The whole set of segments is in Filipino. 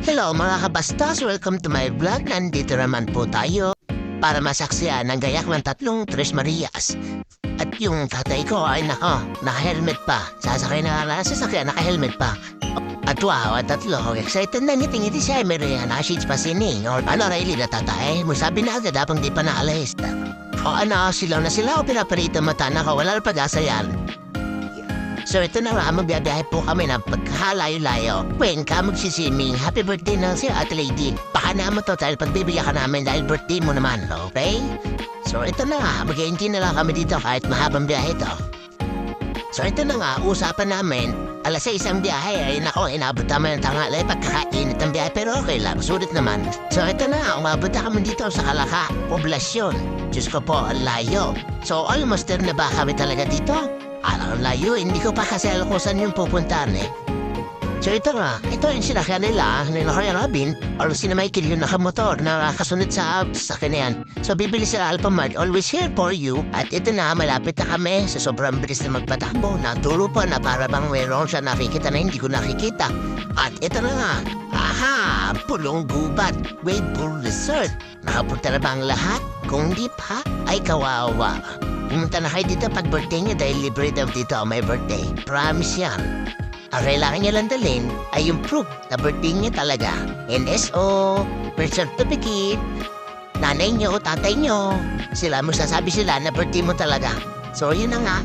Hello mga kabastos, welcome to my vlog. Nandito naman po tayo para masaksiyan ang gayak ng tatlong Tres Marias. At yung tatay ko ay naka-helmet pa. Sasakay na nga sa sasakyan, naka-helmet pa. At wow, at tatlo, excited na ngiti-ngiti siya. Meron yan, sheets pa sining. Or ano, Riley na tatay, sabi na agad habang di pa naalis. O ano, silaw na sila o pinaparito mata na ko, wala na pag-asa yan. So ito na nga, magbiyabiyahe po kami ng pagkahalayo-layo. When ka magsisiming, happy birthday na si Ate Lady. Baka naman to dahil pagbibigyan ka namin dahil birthday mo naman, okay? So ito na nga, mag-iinti na lang kami dito kahit mahabang biyahe to. So ito na nga, usapan namin, alas 6 ang biyahe, ay nako, inabot naman ng tanghali, pagkakainit ang biyahe, pero okay lang, sulit naman. So ito na nga, umabot na kami dito sa Kalaka, poblasyon. Diyos ko po, ang layo. So almost there na ba kami talaga dito? Alang layo, hindi ko pa kasi alam kung saan yung pupuntahan eh. So ito nga, ito yung sinakyan nila ni Kuya Robin or si Michael yung nakamotor na kasunod sa akin na yan. So bibili sila Alphamart, always here for you. At ito na, malapit na kami sa sobrang bilis na magpatakbo. Naturo pa na para bang mayroon siya nakikita na hindi ko nakikita. At ito na nga, aha, Pulong Gubat, Wave Pool Resort. Nakapunta na ba ang lahat? Kung di pa, ay kawawa. Pumunta na kayo dito pag birthday niya dahil libre daw dito ang may birthday. Promise yan. Ang kailangan niya lang dalhin ay yung proof na birthday niya talaga. NSO, birth certificate, nanay niyo, tatay niyo. Sila, magsasabi sila na birthday mo talaga. So yun na nga,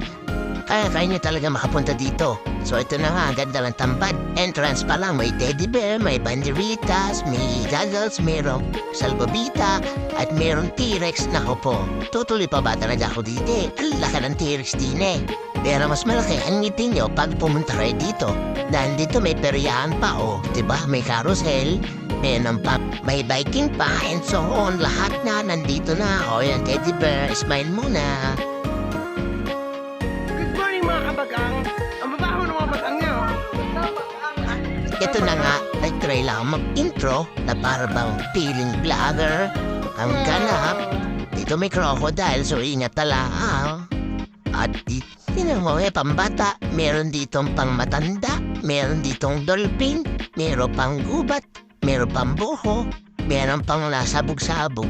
kaya niya talaga makapunta dito. So ito na nga, ganda ng tambad. Entrance pa lang, may teddy bear, may banderitas, may goggles, mayroong salbabita, at mayroong T-Rex. Nako po, tutuloy pa ba talaga ako dito eh? Ang laki ng T-Rex din eh. Pero mas malaki ang ngiti nyo pag pumunta kayo dito. Nandito may peryahan pa oh, diba? May carousel, may biking pa, and so on. Lahat na nandito na. O yan, teddy bear, smile muna. Ito na nga, nag-try lang mag-intro na para bang feeling vlogger. Ang ganap, dito may crocodile, so ingat tala. At dito mo, pambata, meron ditong pang matanda, meron ditong dolphin, meron pang gubat, meron pang buho, meron pang nasabog-sabog.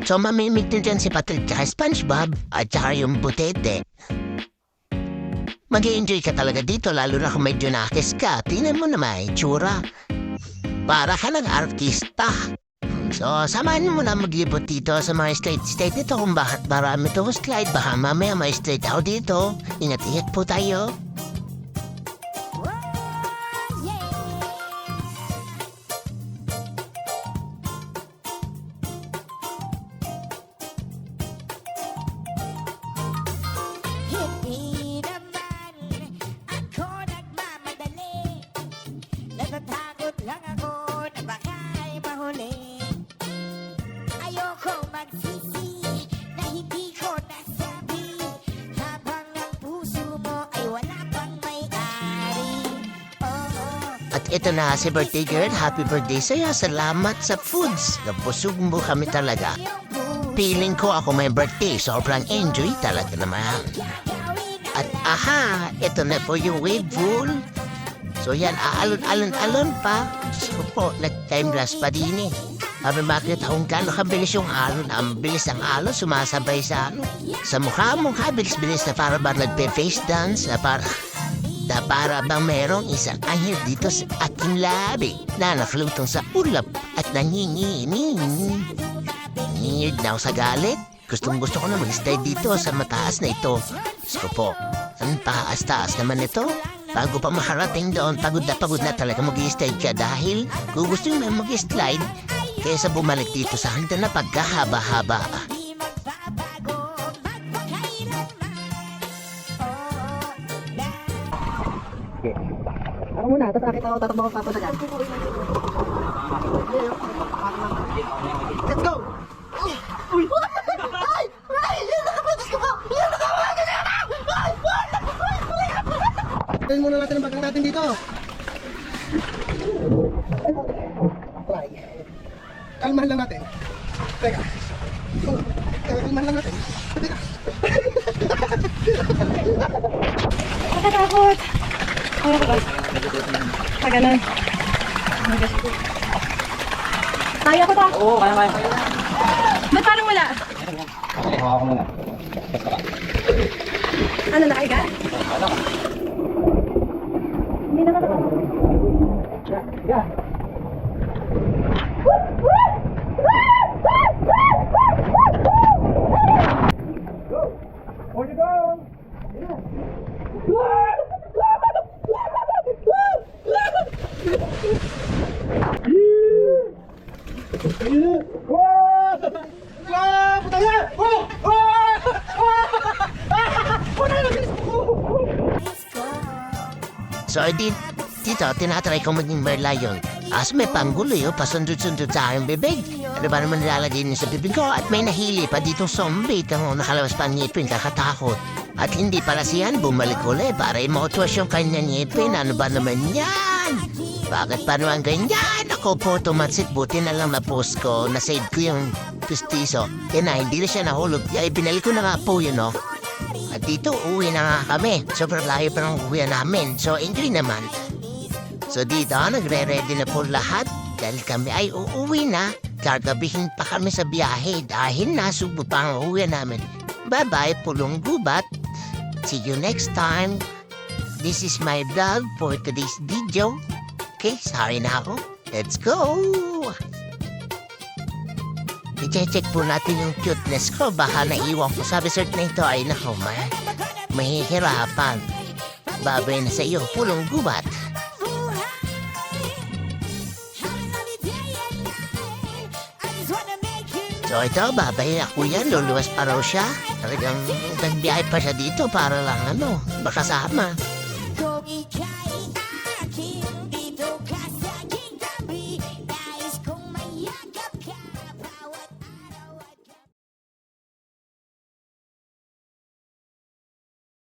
So mamimig din dyan si Patrick tsaka SpongeBob at tsaka yung butete. Mag-i-enjoy ka talaga dito lalo na kung medyo nakis ka. Tingnan mo naman, itsura. Para ka ng artista. So, samahan mo na maglibot dito sa mga straight nito kung bakit marami itong slide. Baka mamaya may straight ako dito. Ingat-ingat po tayo. At ito na si birthday girl, happy birthday sa'yo. Salamat sa foods. Nabusog mo kami talaga. Feeling ko ako may birthday, sobrang enjoy talaga naman. At aha, ito na po yung wave pool. So yan, aalon-alon pa. So po, nag-time lapse pa din eh. Sabi makita kung gano'ng kabilis yung alon. Ang bilis ng alon, sumasabay sa sa mukha, bilis-bilis na para ba nagpe-face dance, na para bang merong isang anghel dito sa aking labi na naflutong sa ulap at nanginginig. Ningid na ako sa galit. Gustong-gusto ko na mag-stay dito sa mataas na ito. Gusto po, ang taas-taas naman ito. Bago pa makarating doon, pagod na talaga mag-i-stay ka dahil gusto mo mag-slide kaysa bumalik dito sa handa na pagkahaba-haba. Ako muna, tapos nakita ko tatakbo ko papasagan. Let's go! Uy! Ay! Ay! Yan nakapatos ko pa! Yan nakapatos ko pa! Ay! Tayin muna natin ang bagang natin dito. Try. Kalmahan lang natin. Teka. Kalmahan lang natin. Teka. Nakatakot! Kaya ko ba? Ganun. Kaya ko to. Oo, kaya. Ba't parang wala? Okay, hawa ko muna. Ano, nakahiga? Hindi naman ako. Yeah. So, dito, tinatry ko maging merlion. As may panggulo yun, pasundot-sundot sa aking bibig. Ano ba naman nilalagay niya sa bibig ko? At may nahili pa dito zombie. Tamo, nakalabas pa ang ngipin, kakatakot. At hindi pala siyan bumalik uli para i-mouthwash yung kanyang ngipin. Ano ba naman yan? Bakit pa naman ganyan? Ako po, tumansit. Buti na lang na-post ko. Na-save ko yung pistiso. Yan na, hindi na siya nahulog. Ay, binalik ko na nga po yun, no? At dito, uwi na nga kami. Sobrang layo pa ng uwi namin. So, enjoy naman. So, dito, nagre-ready na po lahat. Dahil kami ay uuwi na. Gagabihin pa kami sa biyahe. Dahil nasubo pa ang uwi namin. Bye-bye, Pulong Gubat. See you next time. This is my vlog for today's video. Okay, sorry na ako. Let's go! I-check po natin yung cuteness ko. Baka naiwan ko sa resort na ito ay nako, mahihirapan. Babay na sa iyo, Pulong Gubat. So ito, babay na kuya, luluwas pa raw siya. Talagang nagbiyahe pa siya dito para lang baka sama. Go,